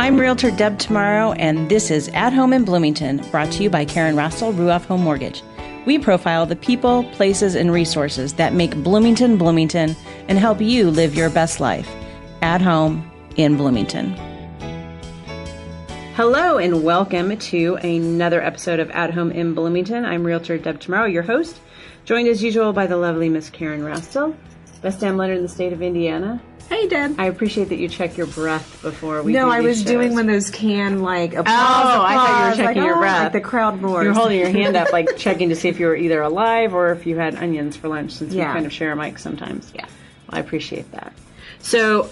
I'm Realtor Deb Tomorrow, and this is At Home in Bloomington, brought to you by Karen Rostel, Ruoff Home Mortgage. We profile the people, places, and resources that make Bloomington, Bloomington, and help you live your best life. At Home in Bloomington. Hello, and welcome to another episode of At Home in Bloomington. I'm Realtor Deb Tomorrow, your host, joined as usual by the lovely Miss Karen Rostel, best damn lender in the state of Indiana. Hey, Deb. I appreciate that you check your breath before we do I was shows. doing one of those applause. I thought you were checking your breath. Like the crowd roars. You're holding your hand up, like checking to see if you were either alive or if you had onions for lunch, since we kind of share a mic sometimes. Yeah. Well, I appreciate that. So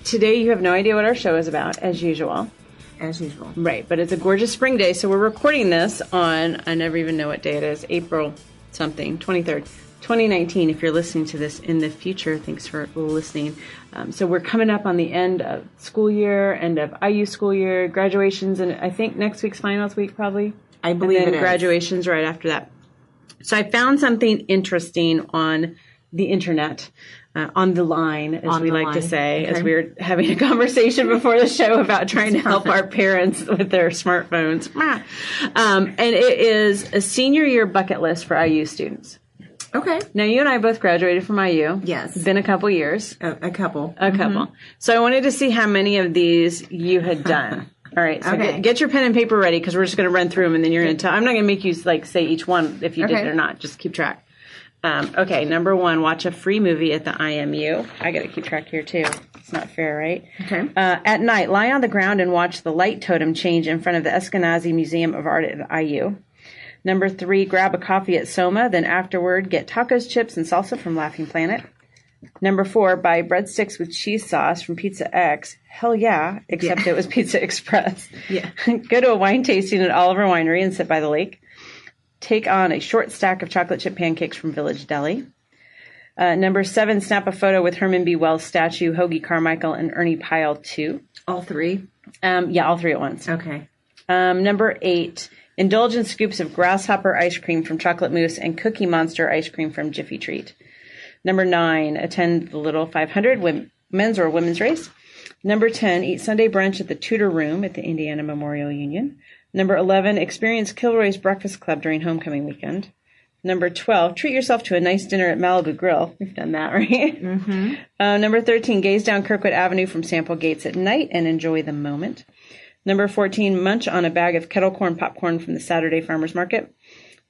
today you have no idea what our show is about, as usual. As usual. Right, but it's a gorgeous spring day, so we're recording this on, I never even know what day it is, April something, 23rd. 2019, if you're listening to this in the future, thanks for listening. So we're coming up on the end of school year, end of IU school year, graduations, and I think next week's finals week probably. I believe and then it is. Graduations right after that. So I found something interesting on the internet, on the line, as we like to say, as we were having a conversation before the show about trying to help our parents with their smartphones. And it is a senior year bucket list for IU students. Okay. Now, you and I both graduated from IU. Yes. It's been a couple years. A couple. So I wanted to see how many of these you had done. All right. So get your pen and paper ready, because we're just going to run through them, and then you're going to tell. I'm not going to make you say each one if you did it or not. Just keep track. Okay. Number one, watch a free movie at the IMU. I got to keep track here too. It's not fair, right? Okay. At night, lie on the ground and watch the light totem change in front of the Eskenazi Museum of Art at the IU. Number three, grab a coffee at Soma, then afterward get tacos, chips, and salsa from Laughing Planet. Number four, buy breadsticks with cheese sauce from Pizza X. Hell yeah, except it was Pizza Express. Yeah. Go to a wine tasting at Oliver Winery and sit by the lake. Take on a short stack of chocolate chip pancakes from Village Deli. Number seven, snap a photo with Herman B. Wells' statue, Hoagie Carmichael, and Ernie Pyle 2. All three? All three at once. Okay. Number eight, indulge in scoops of grasshopper ice cream from Chocolate Mousse and Cookie Monster ice cream from Jiffy Treat. Number nine, attend the Little 500 men's or women's race. Number 10, eat Sunday brunch at the Tudor Room at the Indiana Memorial Union. Number 11, experience Kilroy's Breakfast Club during homecoming weekend. Number 12, treat yourself to a nice dinner at Malibu Grill. We've done that, right? Mm-hmm. Number 13, gaze down Kirkwood Avenue from Sample Gates at night and enjoy the moment. Number 14, munch on a bag of kettle corn popcorn from the Saturday Farmers Market.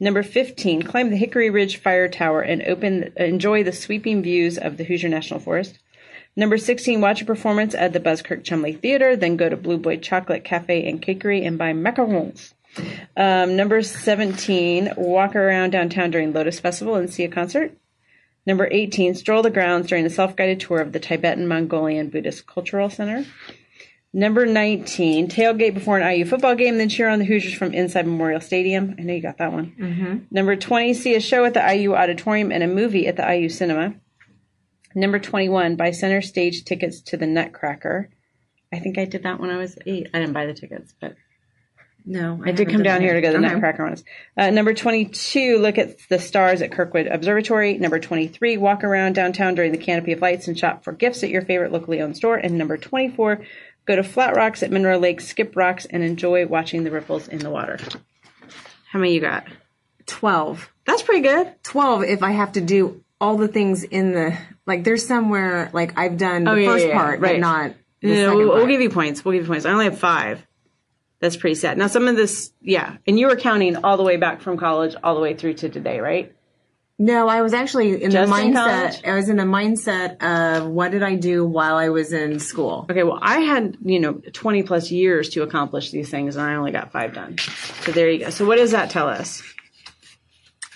Number 15, climb the Hickory Ridge Fire Tower and enjoy the sweeping views of the Hoosier National Forest. Number 16, watch a performance at the Buzzkirk Chumley Theater, then go to Blue Boy Chocolate Cafe and Cakery and buy macarons. Number 17, walk around downtown during Lotus Festival and see a concert. Number 18, stroll the grounds during a self-guided tour of the Tibetan-Mongolian Buddhist Cultural Center. Number 19, tailgate before an IU football game, then cheer on the Hoosiers from inside Memorial Stadium. I know you got that one. Mm-hmm. Number 20, see a show at the IU Auditorium and a movie at the IU Cinema. Number 21, buy center stage tickets to the Nutcracker. I think I did that when I was 8. I didn't buy the tickets, but no, I did come down here to go to the Nutcracker ones. Number 22, look at the stars at Kirkwood Observatory. Number 23, walk around downtown during the Canopy of Lights and shop for gifts at your favorite locally owned store. And number 24, go to Flat Rocks at Monroe Lake, skip rocks, and enjoy watching the ripples in the water. How many you got? 12. That's pretty good. 12 if I have to do all the things in the, like there's somewhere, like I've done the first part, but not the second part. We'll give you points. I only have 5. That's pretty sad. Now some of this, and you were counting all the way back from college all the way through to today, right? No, I was actually in Just the in mindset. college? I was in the mindset of what did I do while I was in school? Okay, well, I had, 20 plus years to accomplish these things, and I only got 5 done. So there you go. So what does that tell us?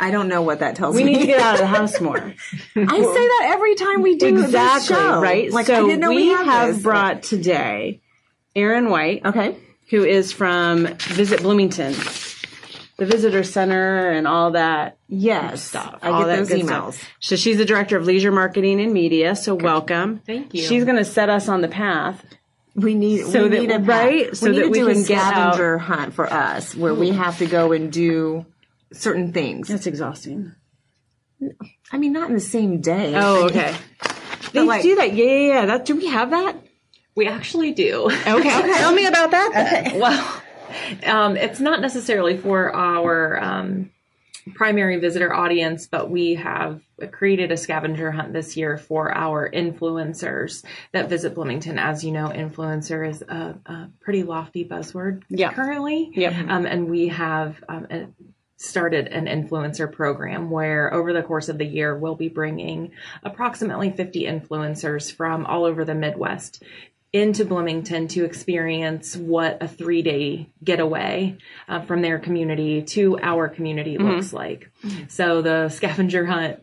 I don't know what that tells me. We need to get out of the house more. I say that every time we do this show. Right? Like, so I didn't know we have this. brought today Erin White, who is from Visit Bloomington, the visitor center and all that stuff. I get those emails. Stuff. So she's the director of leisure marketing and media. So welcome. Thank you. She's going to set us on the path. We need a So that we can do a get out. scavenger hunt for us where we have to go and do certain things. That's exhausting. I mean, not in the same day. Oh, okay. They do that. Yeah. Do we have that? We actually do. Okay. Tell me about that then. Well, it's not necessarily for our primary visitor audience, but we have created a scavenger hunt this year for our influencers that visit Bloomington. As you know, influencer is a pretty lofty buzzword currently. Yep. And we have started an influencer program where over the course of the year, we'll be bringing approximately 50 influencers from all over the Midwest into Bloomington to experience what a 3-day getaway from their community to our community looks like. So the scavenger hunt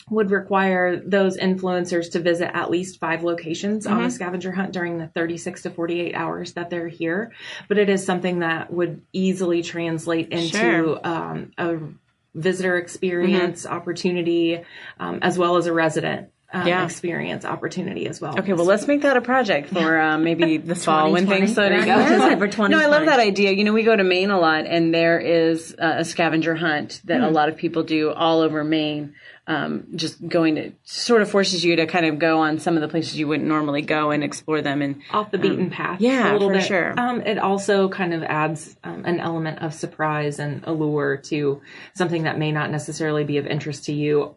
would require those influencers to visit at least 5 locations on the scavenger hunt during the 36 to 48 hours that they're here. But it is something that would easily translate into a visitor experience opportunity, as well as a resident experience opportunity as well. Okay, well, let's make that a project for maybe the fall when things slow down. No, I love that idea. You know, we go to Maine a lot, and there is a scavenger hunt that a lot of people do all over Maine. Just going to sort of forces you to kind of go on some of the places you wouldn't normally go and explore them and off the beaten path. Yeah, a little bit. Sure. It also kind of adds an element of surprise and allure to something that may not necessarily be of interest to you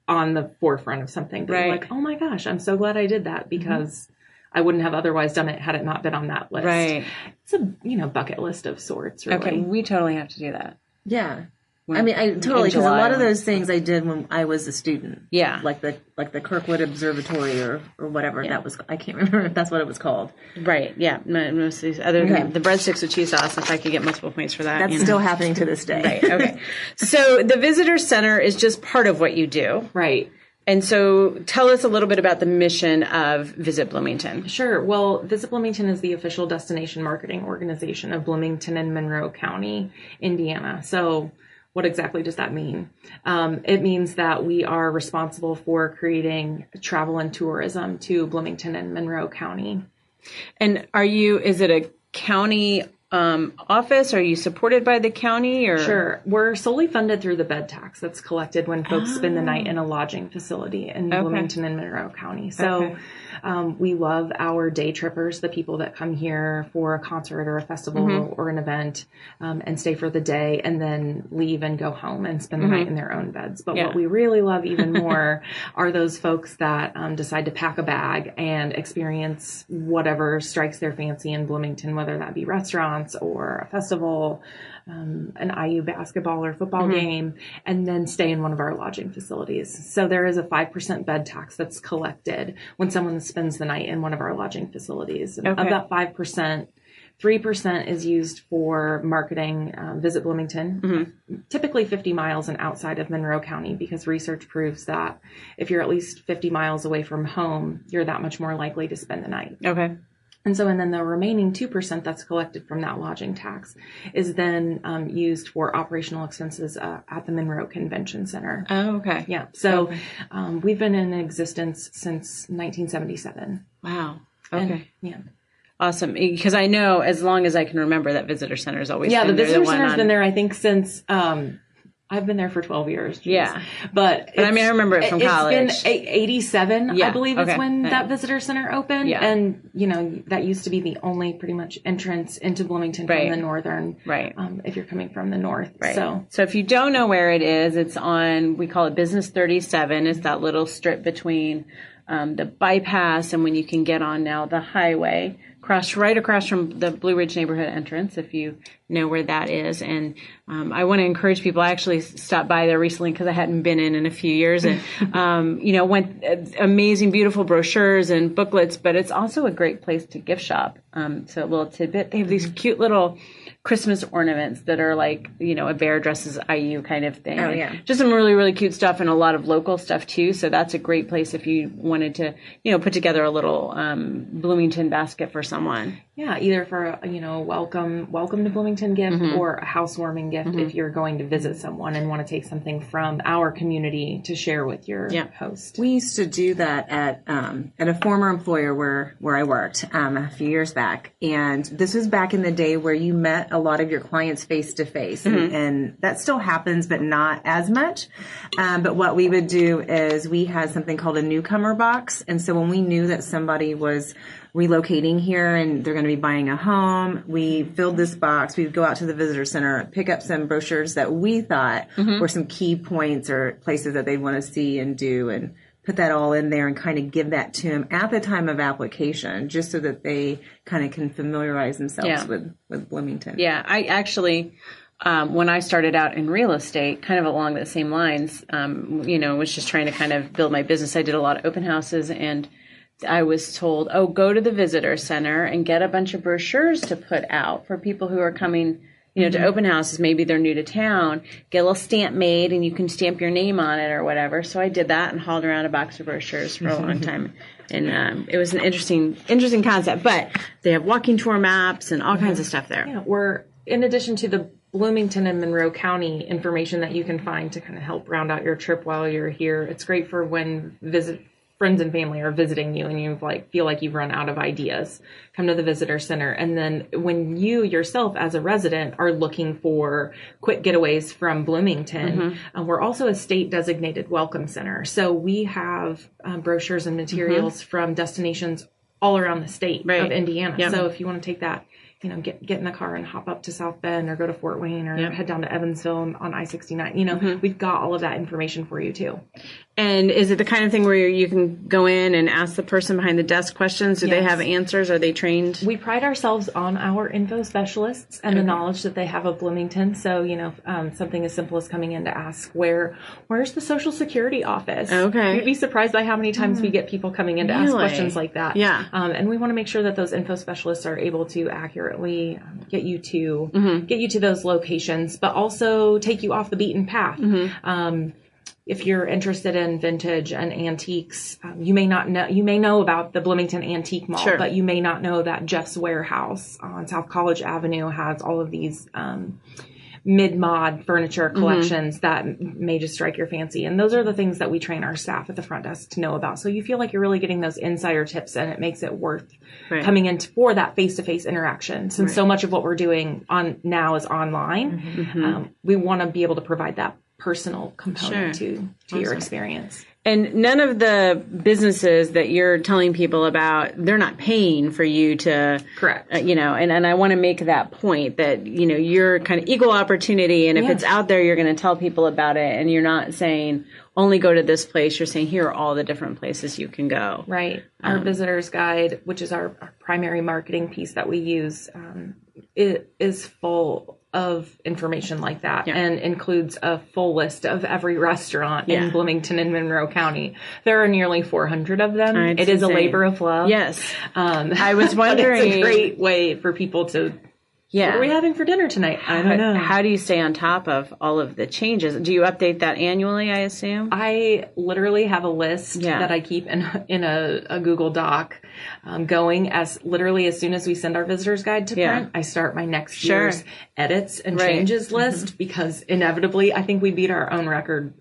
on the forefront of something. But you're like, oh my gosh, I'm so glad I did that because I wouldn't have otherwise done it had it not been on that list. Right. It's a, bucket list of sorts, really. Okay, we totally have to do that. Yeah. I mean, I totally, because a lot of those things I did when I was a student. Yeah. Like the Kirkwood Observatory or whatever that was. I can't remember if that's what it was called. Right. Yeah. Most of these other than the breadsticks with cheese sauce, if I could get multiple points for that. That's still happening to this day. Right. Okay. So the visitor center is just part of what you do. Right. And so tell us a little bit about the mission of Visit Bloomington. Sure. Well, Visit Bloomington is the official destination marketing organization of Bloomington and Monroe County, Indiana. So what exactly does that mean? It means that we are responsible for creating travel and tourism to Bloomington and Monroe County. And is it a county office? Are you supported by the county? Or Sure. We're solely funded through the bed tax that's collected when folks spend the night in a lodging facility in Bloomington and Monroe County. So we love our day trippers, the people that come here for a concert or a festival or an event and stay for the day and then leave and go home and spend the night in their own beds. But what we really love even more are those folks that decide to pack a bag and experience whatever strikes their fancy in Bloomington, whether that be restaurants or a festival, an IU basketball or football game, and then stay in one of our lodging facilities. So there is a 5% bed tax that's collected when someone spends the night in one of our lodging facilities. Of that 5%, 3% is used for marketing Visit Bloomington, typically 50 miles and outside of Monroe County, because research proves that if you're at least 50 miles away from home, you're that much more likely to spend the night. Okay. And then the remaining 2% that's collected from that lodging tax is then used for operational expenses at the Monroe Convention Center. Oh, okay. Yeah. So we've been in existence since 1977. Wow. Okay. And, awesome. Because I know, as long as I can remember, that visitor center has always been there. Yeah, the visitor center's been there, I think, since I've been there for 12 years. Geez. Yeah. But I mean, I remember it from college. It's been 87, I believe, is when that visitor center opened. Yeah. And, that used to be the only pretty much entrance into Bloomington from the northern. Right. If you're coming from the north. Right. So if you don't know where it is, it's on, we call it Business 37. It's that little strip between the bypass and when you can get on now the highway. Right across from the Blue Ridge neighborhood entrance, if you know where that is. And I want to encourage people. I actually stopped by there recently because I hadn't been in a few years, and went amazing, beautiful brochures and booklets. But it's also a great place to gift shop. So a little tidbit: they have these cute little Christmas ornaments that are like, a bear dresses IU kind of thing. Oh, yeah. Just some really, really cute stuff and a lot of local stuff too. So that's a great place if you wanted to, put together a little Bloomington basket for someone. Yeah, either for, welcome to Bloomington Bloomington gift or a housewarming gift if you're going to visit someone and want to take something from our community to share with your host. We used to do that at a former employer where I worked a few years back. And this was back in the day where you met a lot of your clients face to face. And that still happens, but not as much. But what we would do is we had something called a newcomer box. And so when we knew that somebody was relocating here and they're going to be buying a home, we filled this box. We'd go out to the visitor center, pick up some brochures that we thought were some key points or places that they'd want to see and do, and put that all in there and kind of give that to them at the time of application, just so that they kind of can familiarize themselves with Bloomington. Yeah, I actually, when I started out in real estate, kind of along the same lines, was just trying to kind of build my business. I did a lot of open houses, and I was told, go to the visitor center and get a bunch of brochures to put out for people who are coming, to open houses. Maybe they're new to town. Get a little stamp made and you can stamp your name on it or whatever. So I did that and hauled around a box of brochures for a long time. And it was an interesting concept. But they have walking tour maps and all kinds of stuff there. Yeah, we're, in addition to the Bloomington and Monroe County information that you can find to kind of help round out your trip while you're here, it's great for when friends and family are visiting you and you feel like you've run out of ideas. Come to the visitor center. And then when you yourself as a resident are looking for quick getaways from Bloomington, we're also a state designated welcome center. So we have brochures and materials from destinations all around the state of Indiana. Yep. So if you want to take that, get in the car and hop up to South Bend or go to Fort Wayne or head down to Evansville on I-69. We've got all of that information for you too. And is it the kind of thing where you can go in and ask the person behind the desk questions? Do they have answers? Are they trained? We pride ourselves on our info specialists and the knowledge that they have of Bloomington. So, something as simple as coming in to ask, where's the Social Security office? Okay. You'd be surprised by how many times we get people coming in to ask questions like that. Yeah. And we want to make sure that those info specialists are able to accurately get you to those locations, but also take you off the beaten path. If you're interested in vintage and antiques, you may know about the Bloomington Antique Mall, but you may not know that Jeff's Warehouse on South College Avenue has all of these mid-mod furniture collections that may just strike your fancy. And those are the things that we train our staff at the front desk to know about. So you feel like you're really getting those insider tips, and it makes it worth coming in for that face-to-face interaction. Since so much of what we're doing now is online, we want to be able to provide that personal component to your experience. And none of the businesses that you're telling people about, they're not paying for you to, correct. And I want to make that point that, you're kind of equal opportunity. And if it's out there, you're going to tell people about it. And you're not saying only go to this place. You're saying here are all the different places you can go. Right. Our visitor's guide, which is our primary marketing piece that we use, it is full of information like that and includes a full list of every restaurant in Bloomington and Monroe County. There are nearly 400 of them. It is a labor of love. Yes. I was wondering. It's a great way for people to, what are we having for dinner tonight? I don't know. How do you stay on top of all of the changes? Do you update that annually, I assume? I literally have a list that I keep in a Google Doc going as soon as we send our visitor's guide to print, I start my next year's edits and changes list because inevitably I think we beat our own record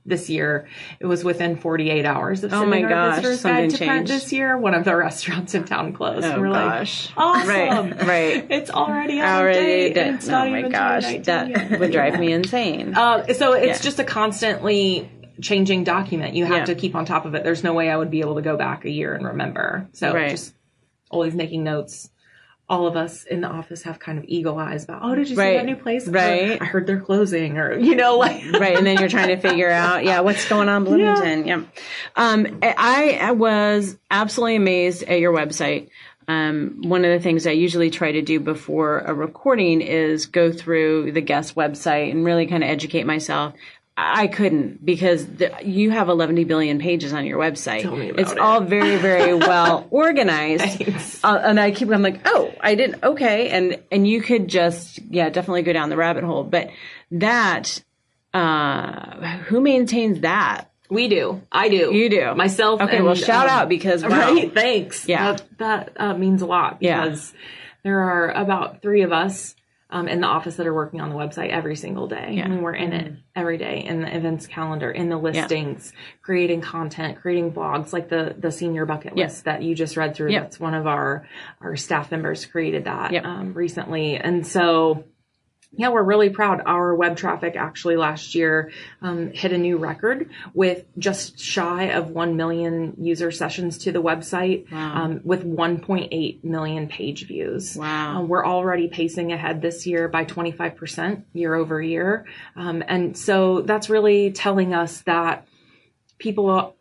this year. It was within 48 hours of sending our visitor's guide to print this year. One of the restaurants in town closed. Oh, we're gosh. Like, awesome. Right. It's already out of date. And it's not even 2019 that yet. would drive me insane. So it's just a constantly changing document. You have to keep on top of it. There's no way I would be able to go back a year and remember. So just always making notes. All of us in the office have kind of eagle eyes about, did you see that new place? Right. I heard they're closing or, Right. And then you're trying to figure out, what's going on in Bloomington. Yeah. I was absolutely amazed at your website. One of the things I usually try to do before a recording is go through the guest website and really kind of educate myself. I couldn't because you have 11 billion pages on your website. Tell me about it. All very, very well organized. And I'm like, I didn't. Okay. And you could just, definitely go down the rabbit hole. But that, who maintains that? We do. I do. You do. Myself. Okay. Well, shout out because, right. Thanks. Yeah. That means a lot because there are about 3 of us in the office that are working on the website every single day. I mean, we're in it every day, in the events calendar, in the listings, creating content, creating blogs, like the senior bucket list that you just read through. That's one of our staff members created that recently. And so, yeah, we're really proud. Our web traffic actually last year hit a new record with just shy of 1 million user sessions to the website, with 1.8 million page views. Wow. We're already pacing ahead this year by 25% year over year. And so that's really telling us that people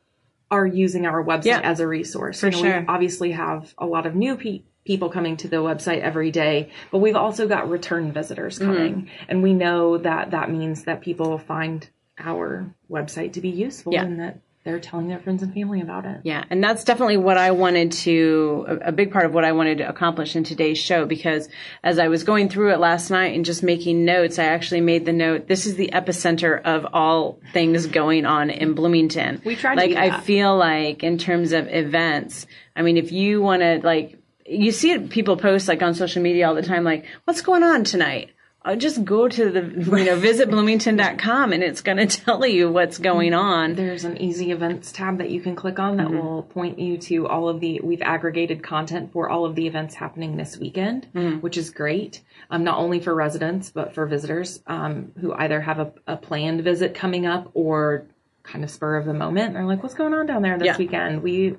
are using our website as a resource. We obviously have a lot of new people coming to the website every day, but we've also got return visitors coming. And we know that that means that people find our website to be useful and that they're telling their friends and family about it. Yeah. And that's definitely what I wanted a big part of what I wanted to accomplish in today's show, because as I was going through it last night and just making notes, I actually made the note, this is the epicenter of all things going on in Bloomington. We tried to do that. I feel like in terms of events, I mean, if you want to you see it, people post on social media all the time, what's going on tonight? Just go to the, visitbloomington.com and it's going to tell you what's going on. There's an easy events tab that you can click on that will point you to all of we've aggregated content for all of the events happening this weekend, which is great. Not only for residents, but for visitors, who either have a planned visit coming up or kind of spur of the moment. They're like, what's going on down there this weekend? We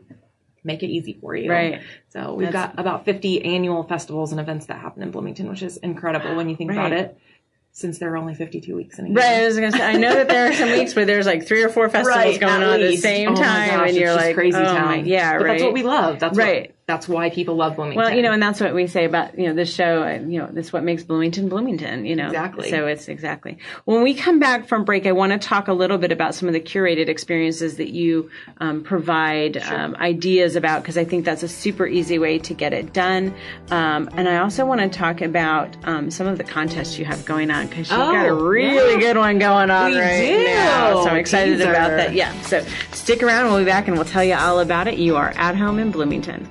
make it easy for you. Right. So we've got about 50 annual festivals and events that happen in Bloomington, which is incredible when you think about it, since there are only 52 weeks in a year. Right. I was going to say, I know that there are some weeks where there's 3 or 4 festivals going on at the same time. Gosh, and you're it's just crazy town. But that's what we love. That's why people love Bloomington. Well, and that's what we say about, this show, this is what makes Bloomington, Bloomington, Exactly. So it's exactly. When we come back from break, I want to talk a little bit about some of the curated experiences that you provide ideas about, because I think that's a super easy way to get it done. And I also want to talk about some of the contests you have going on, because you've got a really good one going on now. So I'm excited about that. Yeah. So stick around. We'll be back and we'll tell you all about it. You are at home in Bloomington.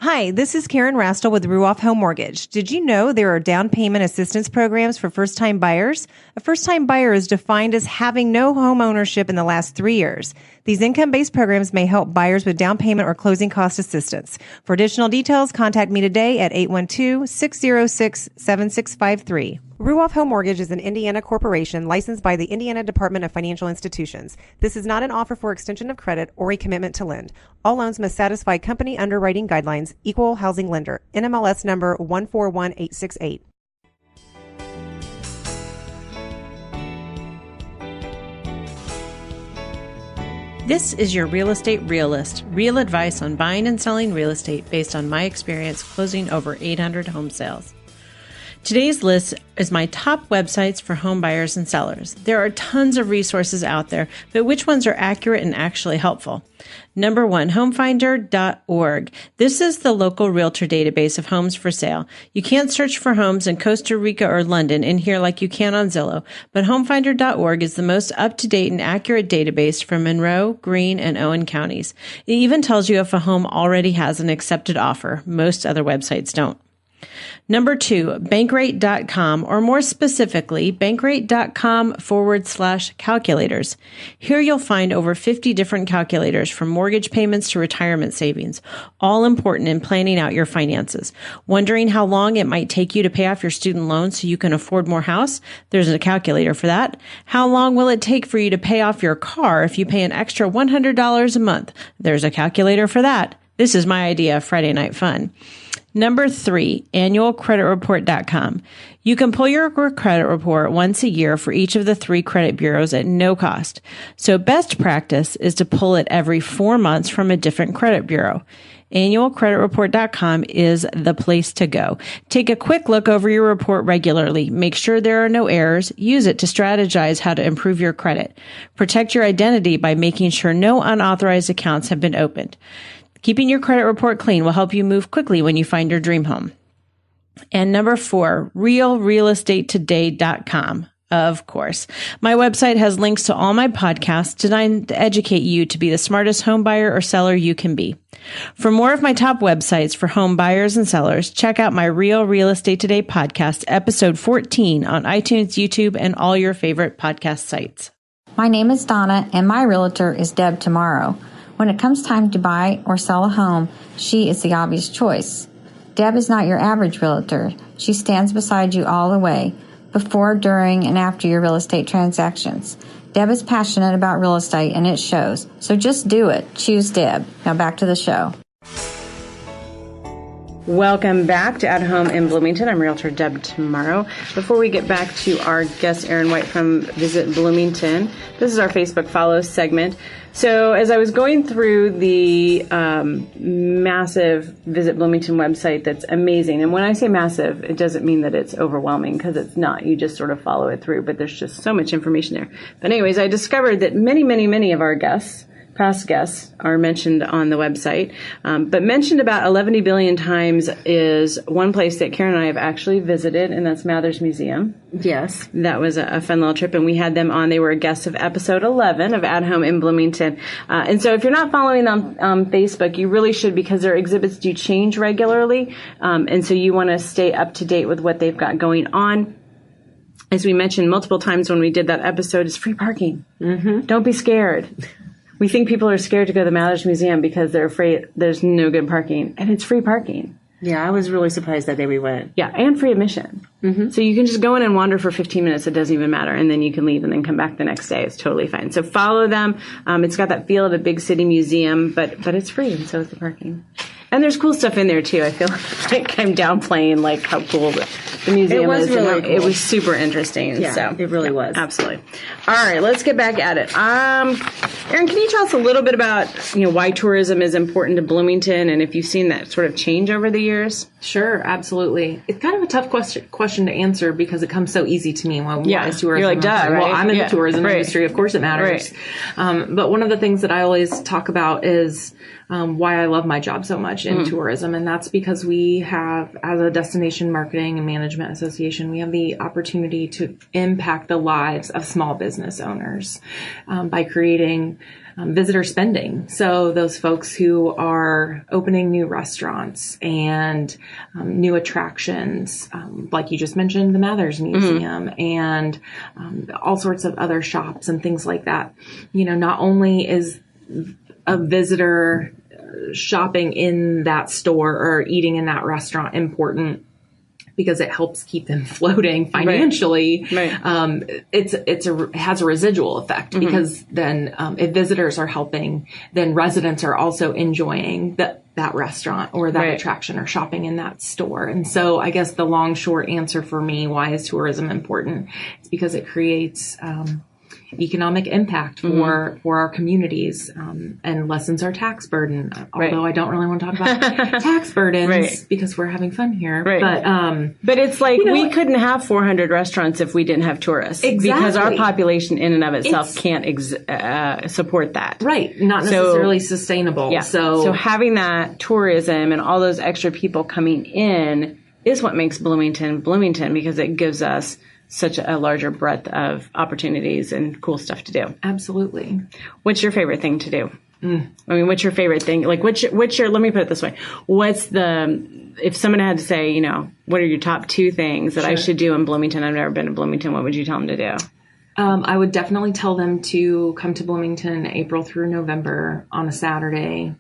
Hi, this is Karen Rastel with Ruoff Home Mortgage. Did you know there are down payment assistance programs for first-time buyers? A first-time buyer is defined as having no home ownership in the last 3 years. These income-based programs may help buyers with down payment or closing cost assistance. For additional details, contact me today at 812-606-7653. Ruoff Home Mortgage is an Indiana corporation licensed by the Indiana Department of Financial Institutions. This is not an offer for extension of credit or a commitment to lend. All loans must satisfy company underwriting guidelines. Equal housing lender. NMLS number 141868. This is your Real Estate Realist, real advice on buying and selling real estate based on my experience closing over 800 home sales. Today's list is my top websites for home buyers and sellers. There are tons of resources out there, but which ones are accurate and actually helpful? Number 1, homefinder.org. This is the local realtor database of homes for sale. You can't search for homes in Costa Rica or London in here like you can on Zillow, but homefinder.org is the most up-to-date and accurate database for Monroe, Greene, and Owen counties. It even tells you if a home already has an accepted offer. Most other websites don't. Number 2, bankrate.com, or more specifically, bankrate.com/calculators. Here you'll find over 50 different calculators from mortgage payments to retirement savings, all important in planning out your finances. Wondering how long it might take you to pay off your student loan so you can afford more house? There's a calculator for that. How long will it take for you to pay off your car if you pay an extra $100 a month? There's a calculator for that. This is my idea of Friday night fun. Number 3, annualcreditreport.com. You can pull your credit report once a year for each of the 3 credit bureaus at no cost. So best practice is to pull it every 4 months from a different credit bureau. Annualcreditreport.com is the place to go. Take a quick look over your report regularly. Make sure there are no errors. Use it to strategize how to improve your credit. Protect your identity by making sure no unauthorized accounts have been opened. Keeping your credit report clean will help you move quickly when you find your dream home. And number 4, realrealestatetoday.com. Of course. My website has links to all my podcasts designed to educate you to be the smartest home buyer or seller you can be. For more of my top websites for home buyers and sellers, check out my Real Real Estate Today podcast, episode 14 on iTunes, YouTube, and all your favorite podcast sites. My name is Donna, and my realtor is Deb Tomorrow. When it comes time to buy or sell a home, she is the obvious choice. Deb is not your average realtor. She stands beside you all the way, before, during, and after your real estate transactions. Deb is passionate about real estate, and it shows. So just do it. Choose Deb. Now back to the show. Welcome back to At Home in Bloomington. I'm Realtor Deb Tomorrow. Before we get back to our guest, Erin White from Visit Bloomington, this is our Facebook Follow segment. So as I was going through the massive Visit Bloomington website that's amazing, and when I say massive, it doesn't mean that it's overwhelming, because it's not. You just sort of follow it through, but there's just so much information there. But anyways, I discovered that many of our guests, past guests, are mentioned on the website. But mentioned about 11 billion times is one place that Karen and I have actually visited, and that's Mather's Museum. Yes. That was a fun little trip, and we had them on. They were a guest of episode 11 of At Home in Bloomington. And so if you're not following them on Facebook, you really should, because their exhibits do change regularly. And so you want to stay up to date with what they've got going on. As we mentioned multiple times when we did that episode, is free parking. Mm-hmm. Don't be scared. We think people are scared to go to the Mather's Museum because they're afraid there's no good parking, and it's free parking. Yeah, I was really surprised that day we went. Yeah, and free admission. Mm-hmm. So you can just go in and wander for 15 minutes. It doesn't even matter. And then you can leave and then come back the next day. It's totally fine. So follow them. It's got that feel of a big city museum, but it's free, and so is the parking. And there's cool stuff in there, too. I feel like I'm downplaying, like, how cool the museum is. Really cool. It was super interesting. Yeah, so, it really was. Absolutely. All right, let's get back at it. Erin, can you tell us a little bit about, why tourism is important to Bloomington, and if you've seen that sort of change over the years? Sure, absolutely. It's kind of a tough question to answer, because it comes so easy to me. Why is tourism? You're like, duh, right? Well, I'm in the tourism industry. Of course it matters. Right. But one of the things that I always talk about is why I love my job so much in tourism. And that's because we have, as a destination marketing and management association, we have the opportunity to impact the lives of small business owners by creating visitor spending. So those folks who are opening new restaurants and new attractions, like you just mentioned, the Mather's Museum, and all sorts of other shops and things like that. Not only is a visitor shopping in that store or eating in that restaurant important, because it helps keep them floating financially. Right. It has a residual effect, because then if visitors are helping, then residents are also enjoying that restaurant or that attraction or shopping in that store. And so I guess the long, short answer for me, why is tourism important? It's because it creates economic impact for our communities, and lessens our tax burden. Although I don't really want to talk about tax burdens because we're having fun here. Right. But it's like we couldn't have 400 restaurants if we didn't have tourists. Exactly. Because our population in and of itself can't support that. Right. Not necessarily sustainable. Yeah. So having that tourism and all those extra people coming in is what makes Bloomington, because it gives us such a larger breadth of opportunities and cool stuff to do. Absolutely. What's your favorite thing to do? I mean, what's your favorite thing? Like, what's your, let me put it this way. If someone had to say, what are your top two things that I should do in Bloomington? I've never been to Bloomington. What would you tell them to do? I would definitely tell them to come to Bloomington April through November on a Saturday,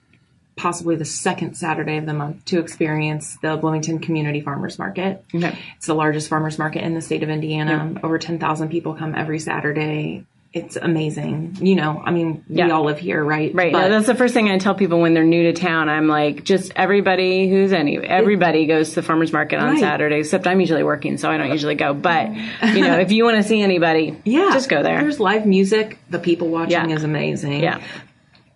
possibly the second Saturday of the month, to experience the Bloomington Community Farmers Market. Okay. It's the largest farmers market in the state of Indiana. Yeah. Over 10,000 people come every Saturday. It's amazing. We all live here, right? Right. But that's the first thing I tell people when they're new to town. I'm like, just everybody goes to the farmers market on Saturday, except I'm usually working, so I don't usually go. But, if you want to see anybody, just go there. There's live music. The people watching is amazing. Yeah.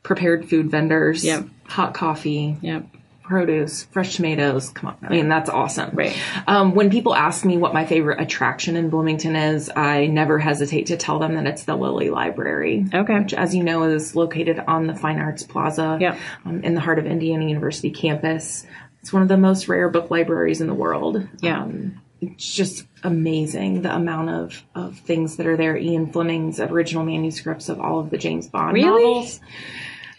Prepared food vendors. Yep. Hot coffee. Yep. Produce, fresh tomatoes. Come on. That's awesome. Right. When people ask me what my favorite attraction in Bloomington is, I never hesitate to tell them that it's the Lilly Library. Okay. Which, as you know, is located on the Fine Arts Plaza in the heart of Indiana University campus. It's one of the most rare book libraries in the world. Yeah. It's just amazing, the amount of things that are there. Ian Fleming's original manuscripts of all of the James Bond novels.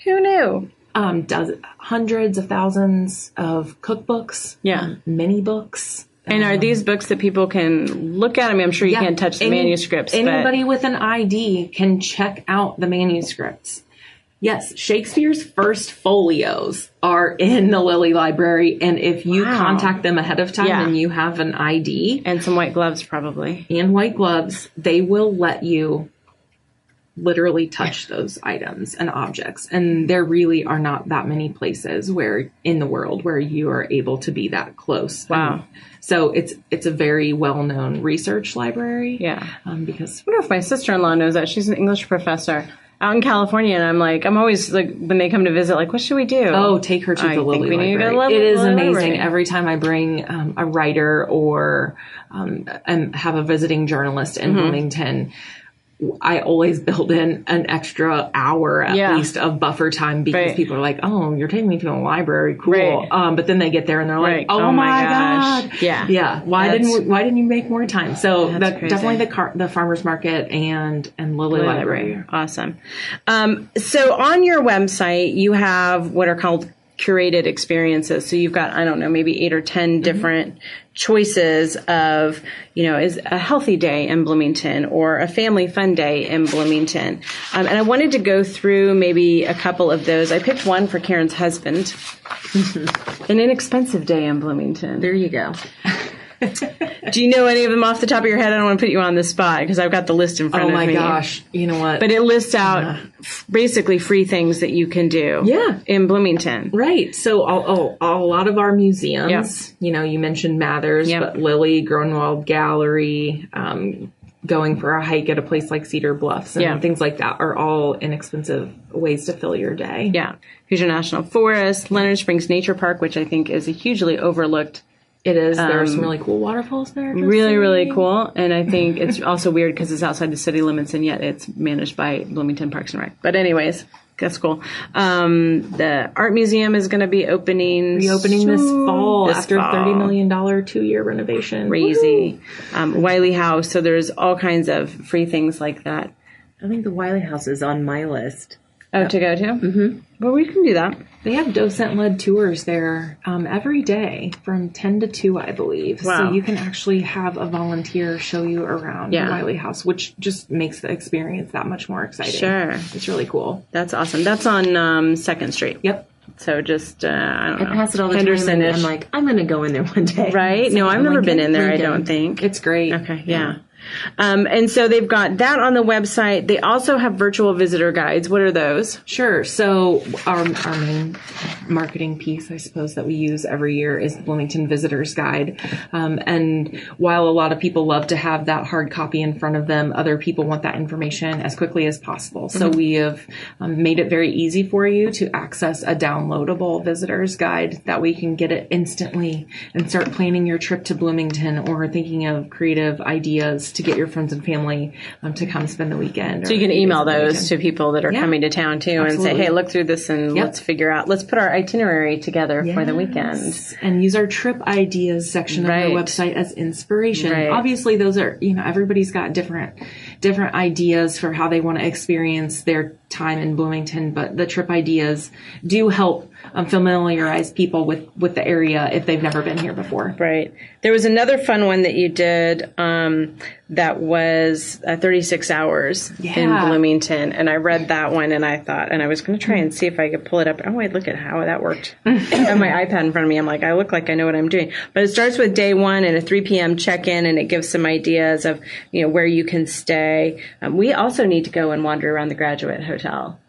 Who knew? Hundreds of thousands of cookbooks, mini books. And are these books that people can look at? I mean, I'm sure you can't touch the manuscripts. Anybody with an ID can check out the manuscripts. Yes, Shakespeare's first folios are in the Lilly Library, and if you contact them ahead of time and you have an ID... And some white gloves, probably. And white gloves, they will let you literally touch those items and objects. And there really are not that many places in the world where you are able to be that close. Wow. So it's a very well-known research library. Yeah. Because I wonder if my sister-in-law knows that. She's an English professor out in California, and I'm always like, when they come to visit, like, what should we do? Oh, take her to the Lilly Library. It is amazing. Every time I bring a writer or and have a visiting journalist in Bloomington, I always build in an extra hour at least of buffer time because people are like, oh, you're taking me to a library. Cool. Right. But then they get there and they're like, oh my God. Yeah. Yeah. Why didn't you make more time? So that's definitely the farmer's market and Lilly Library. Awesome. So on your website, you have what are called curated experiences. So you've got, I don't know, maybe 8 or 10 different choices of, is a healthy day in Bloomington or a family fun day in Bloomington. And I wanted to go through maybe a couple of those. I picked one for Karen's husband, an inexpensive day in Bloomington. There you go. Do you know any of them off the top of your head? I don't want to put you on the spot because I've got the list in front of me. Oh my gosh. You know what? But it lists out basically free things that you can do in Bloomington. Right. So a lot of our museums, you mentioned Mathers, but Lilly, Grunwald Gallery, going for a hike at a place like Cedar Bluffs and things like that are all inexpensive ways to fill your day. Yeah. Hoosier National Forest, Leonard Springs Nature Park, which I think is a hugely overlooked. It is. There are some really cool waterfalls there. Really, really cool. And I think it's also weird because it's outside the city limits and yet it's managed by Bloomington Parks and Rec. But anyways, that's cool. The art museum is going to be reopening this fall after a $30 million 2-year renovation. Crazy. Wiley House. So there's all kinds of free things like that. I think the Wiley House is on my list. Oh, to go to? Mm-hmm. Well, we can do that. They have docent-led tours there every day from 10 to 2, I believe. Wow. So you can actually have a volunteer show you around the Wiley House, which just makes the experience that much more exciting. Sure. It's really cool. That's awesome. That's on 2nd Street. Yep. So just, I don't know. I pass it all the time and I'm like, I'm going to go in there one day. Right? No, I've never been in there, I don't think. It's great. Okay, yeah. And so they've got that on the website. They also have virtual visitor guides. What are those? Sure. So our main marketing piece, I suppose, that we use every year is the Bloomington Visitors Guide. And while a lot of people love to have that hard copy in front of them, other people want that information as quickly as possible. So we have made it very easy for you to access a downloadable visitor's guide. That way you can get it instantly and start planning your trip to Bloomington or thinking of creative ideas to get your friends and family to come spend the weekend. So you can email those to people that are coming to town too and say, hey, look through this and let's put our itinerary together for the weekend. And use our trip ideas section of our website as inspiration. Right. Obviously those are, everybody's got different ideas for how they want to experience their time in Bloomington, but the trip ideas do help familiarize people with the area if they've never been here before. Right. There was another fun one that you did that was 36 hours in Bloomington, and I read that one and I thought, and I was going to try and see if I could pull it up. Oh, wait, look at how that worked. I have my iPad in front of me. I'm like, I look like I know what I'm doing. But it starts with day 1 and a 3 p.m. check-in, and it gives some ideas of where you can stay. We also need to go and wander around the Graduate Hotel.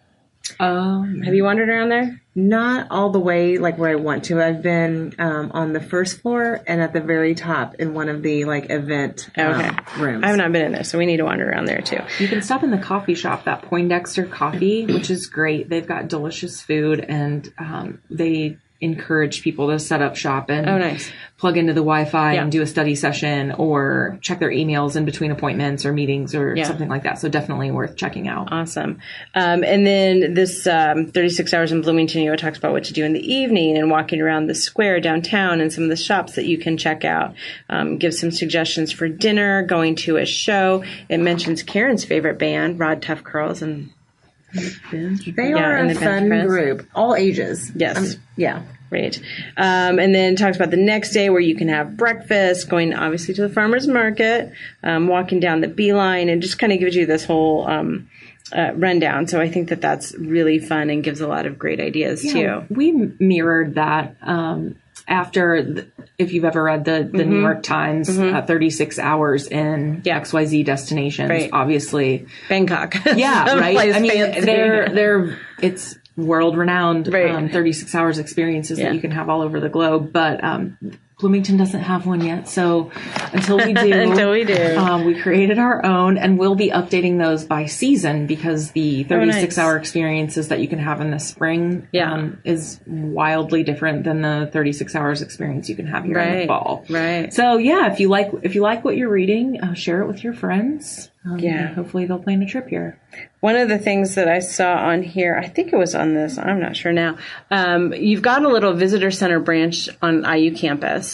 Have you wandered around there? Not all the way like where I want to. I've been on the first floor and at the very top in one of the event rooms. I have not been in there, so we need to wander around there too. You can stop in the coffee shop, that Poindexter Coffee, which is great. They've got delicious food, and they encourage people to set up shop and plug into the Wi-Fi and do a study session or check their emails in between appointments or meetings or something like that. So definitely worth checking out. Awesome. And then this 36 Hours in Bloomington, it talks about what to do in the evening and walking around the square downtown and some of the shops that you can check out. Gives some suggestions for dinner, going to a show. It mentions Karen's favorite band, Rod Tough Curls, and They are a fun group, all ages. Yes. Yeah. Right. And then talks about the next day where you can have breakfast, going obviously to the farmer's market, walking down the beeline, and just kind of gives you this whole rundown. So I think that that's really fun and gives a lot of great ideas too. We mirrored that after, if you've ever read the New York Times, 36 hours in XYZ destinations, obviously. Bangkok. Yeah, right. I mean, they're it's world renowned 36 hours experiences that you can have all over the globe, but Bloomington doesn't have one yet. So until we do, we created our own, and we'll be updating those by season, because the 36-hour experiences that you can have in the spring is wildly different than the 36 hours experience you can have here in the fall. Right. So if you like what you're reading, share it with your friends. Hopefully they'll plan a trip here. One of the things that I saw on here, I think it was on this, I'm not sure now. You've got a little visitor center branch on IU campus.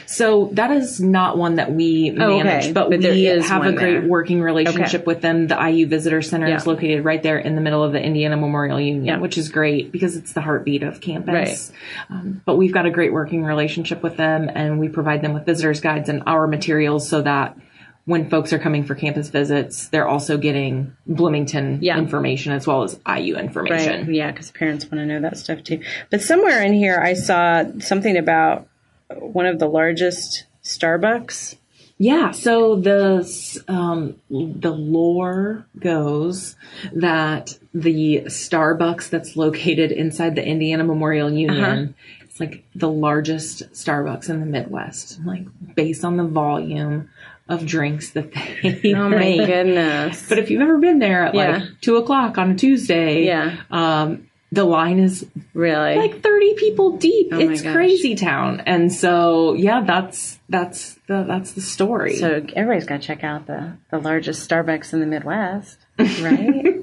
So that is not one that we manage, but we have a great working relationship with them. The IU Visitor Center is located right there in the middle of the Indiana Memorial Union, which is great because it's the heartbeat of campus. But we've got a great working relationship with them, and we provide them with visitors guides and our materials so that when folks are coming for campus visits, they're also getting Bloomington information as well as IU information. Right. Yeah, because parents want to know that stuff too. But somewhere in here, I saw something about one of the largest Starbucks. Yeah. So the lore goes that the Starbucks that's located inside the Indiana Memorial Union, it's like the largest Starbucks in the Midwest, like based on the volume of drinks that they Oh my make. goodness. But if you've ever been there at like 2:00 on a Tuesday, the line is really like 30 people deep. It's crazy town. And so, that's the story. So everybody's got to check out the largest Starbucks in the Midwest, right?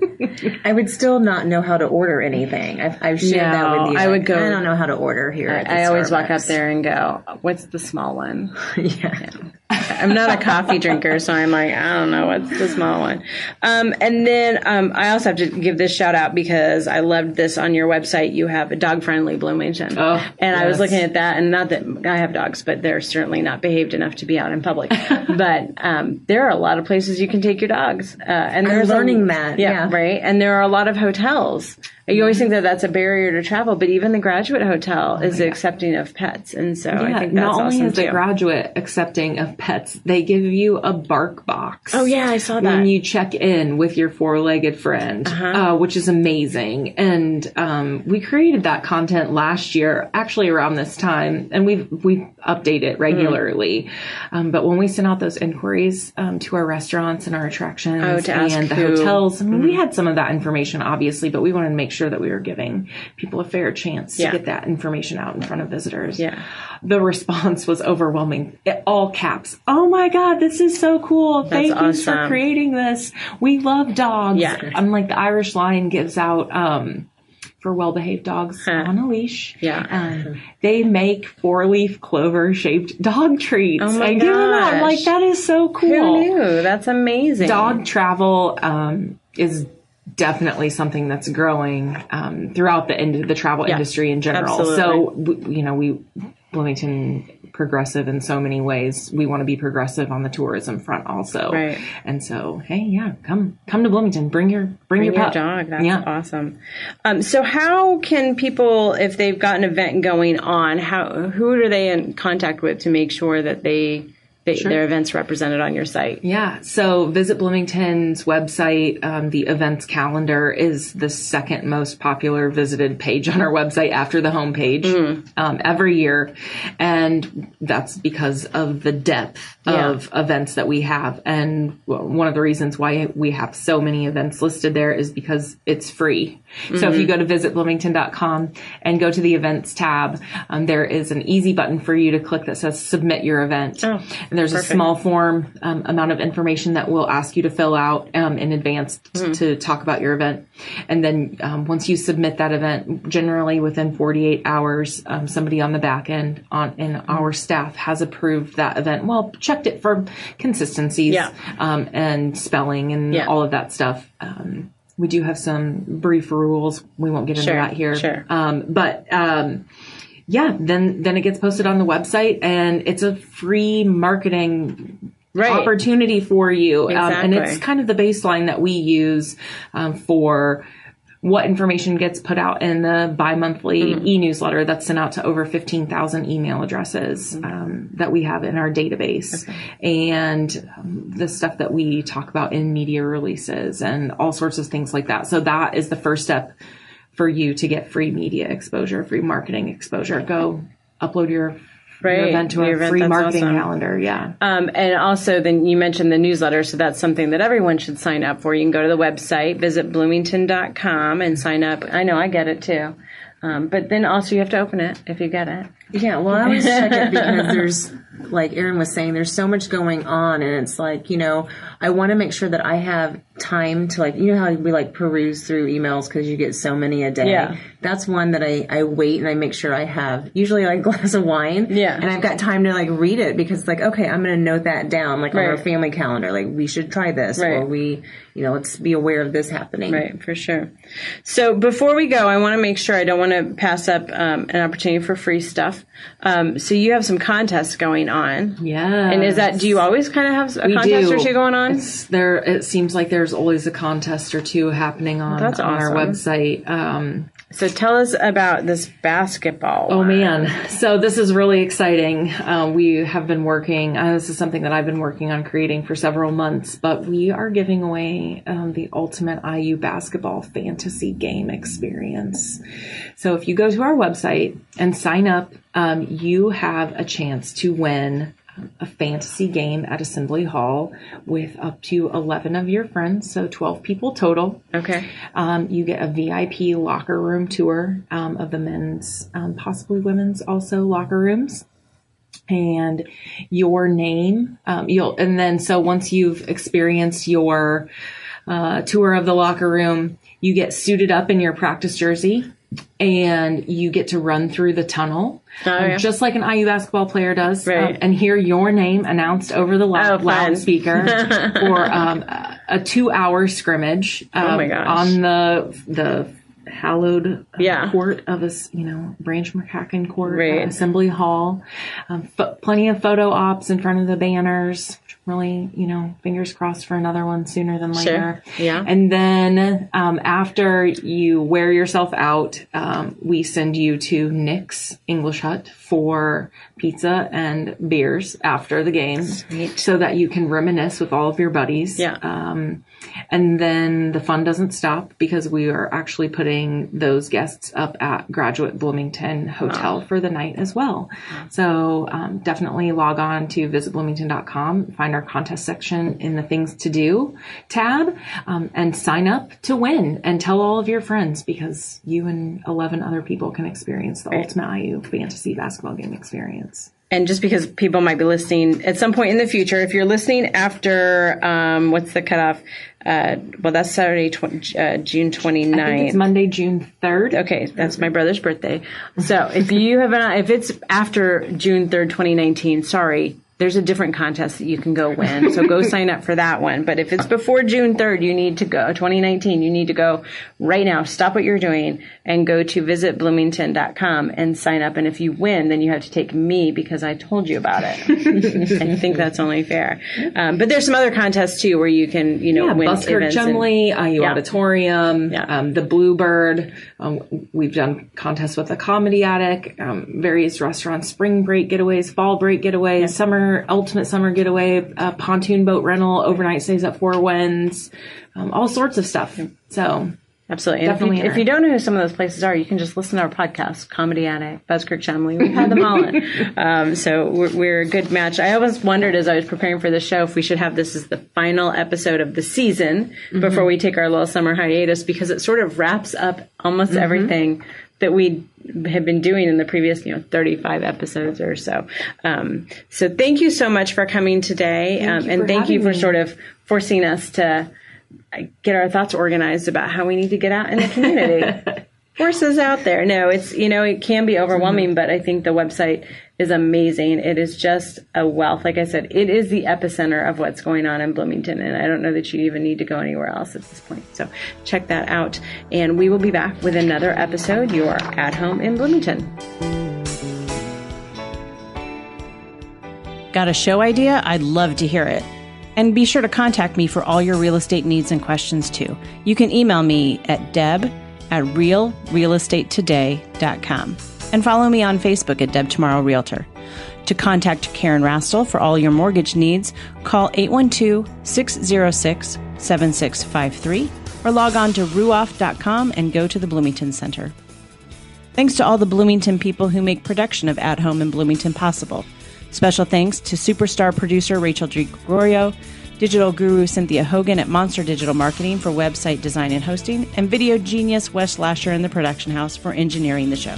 I would still not know how to order anything. I've shared that with you. I would go. I don't know how to order here. I always walk up there and go, "What's the small one?" I'm not a coffee drinker, so I'm like, I don't know what's the small one. And then I also have to give this shout out because I loved this on your website. You have a dog friendly Bloomington, I was looking at that, and not that I have dogs, but they're certainly not behaved enough to be out in public. But there are a lot of places you can take your dogs, and I'm learning that. Right. And there are a lot of hotels. You always think that that's a barrier to travel, but even the Graduate Hotel is accepting of pets. And so I think that's not only awesome is the Graduate accepting of pets, they give you a bark box. Oh, yeah, I saw that. When you check in with your four-legged friend, which is amazing. And we created that content last year, actually around this time, and we've updated it regularly. But when we sent out those inquiries to our restaurants and our attractions and the hotels, I mean, we had some of that information, obviously, but we wanted to make sure that we were giving people a fair chance to get that information out in front of visitors. The response was overwhelming. All caps. Oh my God, this is so cool. Thank you for creating this. We love dogs. I'm like, the Irish Lion gives out for well-behaved dogs on a leash. They make 4-leaf clover-shaped dog treats. Oh my and give them out. I'm like, that is so cool. Who knew? That's amazing. Dog travel is definitely something that's growing throughout the travel industry in general. Absolutely. So, Bloomington progressive in so many ways. We want to be progressive on the tourism front also. Right. And so, hey, come to Bloomington. Bring your pup. Dog. That's awesome. So how can people, if they've got an event going on, who are they in contact with to make sure that their events represented on your site? So Visit Bloomington's website, the events calendar is the second most popular visited page on our website after the homepage every year. And that's because of the depth of events that we have. And one of the reasons why we have so many events listed there is because it's free. So if you go to visitbloomington.com and go to the events tab, there is an easy button for you to click that says submit your event. And there's a small form amount of information that we'll ask you to fill out in advance to talk about your event. And then once you submit that event, generally within 48 hours, somebody on the back end in our staff has approved that event. Well, checked it for consistencies and spelling and all of that stuff. We do have some brief rules. We won't get into that here. Sure. Yeah, then it gets posted on the website, and it's a free marketing opportunity for you. Exactly. And it's kind of the baseline that we use for what information gets put out in the bi-monthly e-newsletter that's sent out to over 15,000 email addresses that we have in our database. Okay. And the stuff that we talk about in media releases and all sorts of things like that. So that is the first step for you to get free media exposure, free marketing exposure. Go upload your event to a free marketing calendar. Yeah. And also then you mentioned the newsletter. So that's something that everyone should sign up for. You can go to the website, visit bloomington.com and sign up. I know I get it too. But then also you have to open it if you get it. Yeah, well, I always check it because there's, like Erin was saying, there's so much going on, and it's like, I want to make sure that I have time to, like, how we peruse through emails because you get so many a day. Yeah. That's one that I wait and I make sure I have usually a glass of wine. Yeah. And I've got time to read it because it's like, okay, I'm going to note that down on our family calendar. Like, we should try this, or we, let's be aware of this happening. Right, for sure. So before we go, I want to make sure I don't want to pass up an opportunity for free stuff. So you have some contests going on. Yeah. And do you always kind of have a contest or two going on? It seems like there's always a contest or two happening on our website. So tell us about this basketball one. Oh, man. So this is really exciting. We have been working, this is something that I've been working on creating for several months, but we are giving away the ultimate IU basketball fantasy game experience. So if you go to our website and sign up, you have a chance to win a fantasy game at Assembly Hall with up to 11 of your friends, so 12 people total. Okay. You get a VIP locker room tour of the men's, possibly women's also locker rooms. And your name, so once you've experienced your tour of the locker room, you get suited up in your practice jersey and you get to run through the tunnel, just like an IU basketball player does, and hear your name announced over the loudspeaker for a 2-hour scrimmage on the hallowed court of Branch McCracken Court, Assembly Hall. Plenty of photo ops in front of the banners. Really, fingers crossed for another one sooner than later. Sure. Yeah. And then after you wear yourself out, we send you to Nick's English Hut for pizza and beers after the game. Sweet. So that you can reminisce with all of your buddies. Yeah. And then the fun doesn't stop because we are actually putting those guests up at Graduate Bloomington Hotel for the night as well. So definitely log on to visitbloomington.com, find our contest section in the things to do tab, and sign up to win and tell all of your friends because you and 11 other people can experience the ultimate IU fantasy basketball game experience. And just because people might be listening at some point in the future, if you're listening after, what's the cutoff? That's Saturday, June 29th. I think it's Monday, June 3rd. Okay, that's my brother's birthday. So if it's after June 3rd, 2019, sorry, there's a different contest that you can go win. So go sign up for that one. But if it's before June 3rd, 2019, you need to go right now. Stop what you're doing and go to visitbloomington.com and sign up. And if you win, then you have to take me because I told you about it. I think that's only fair. But there's some other contests too where you can, win Buskirk events. Chumley, IU Auditorium, the Bluebird. We've done contests with the Comedy Attic, various restaurants, spring break getaways, fall break getaways, ultimate summer getaway, pontoon boat rental, overnight stays at Four Winds, all sorts of stuff. So absolutely. And if you don't know who some of those places are, you can just listen to our podcast, Comedy Attic, Buskirk Chumley. We've had them all in. So we're a good match. I always wondered as I was preparing for the show if we should have this as the final episode of the season before we take our little summer hiatus because it sort of wraps up almost everything that we have been doing in the previous, 35 episodes or so. So thank you so much for coming today. Thank you for sort of forcing us to get our thoughts organized about how we need to get out in the community. forces out there. No, it's, it can be overwhelming, but I think the website is amazing. It is just a wealth. Like I said, it is the epicenter of what's going on in Bloomington, and I don't know that you even need to go anywhere else at this point. So check that out, and we will be back with another episode. You are at home in Bloomington. Got a show idea? I'd love to hear it. And be sure to contact me for all your real estate needs and questions too. You can email me at deb@realrealestatetoday.com and follow me on Facebook at Deb Tomorrow Realtor. To contact Karen Rastel for all your mortgage needs, call 812-606-7653 or log on to ruoff.com and go to the Bloomington Center. Thanks to all the Bloomington people who make production of At Home in Bloomington possible. Special thanks to superstar producer Rachel G. Gregorio, digital guru Cynthia Hogan at Monster Digital Marketing for website design and hosting, and video genius Wes Lasher in the production house for engineering the show.